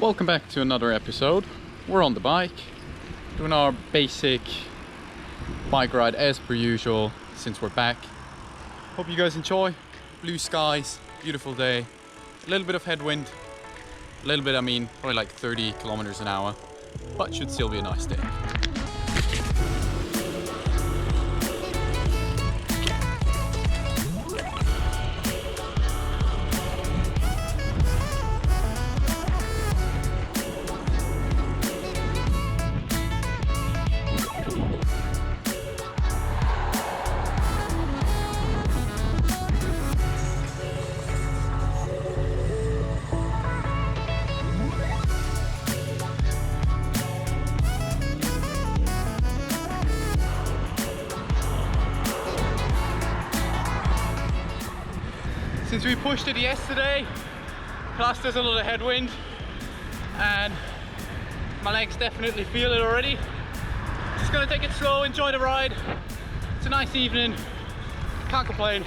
Welcome back to another episode. We're on the bike, doing our basic bike ride as per usual since we're back. Hope you guys enjoy. Blue skies, beautiful day, a little bit of headwind, a little bit, I mean probably like 30 kilometers an hour, but should still be a nice day. Since we pushed it yesterday, plus there's a lot of headwind and my legs definitely feel it already. Just gonna take it slow, enjoy the ride. It's a nice evening, can't complain.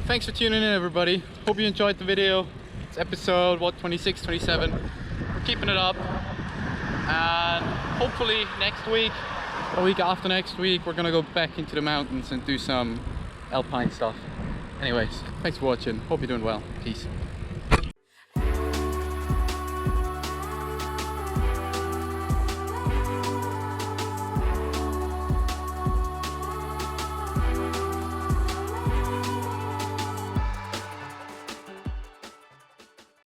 Thanks for tuning in, everybody. Hope you enjoyed the video. It's episode 26, 27. We're keeping it up, and hopefully next week, or a week after next week, we're gonna go back into the mountains and do some alpine stuff. Anyways, thanks for watching. Hope you're doing well. Peace.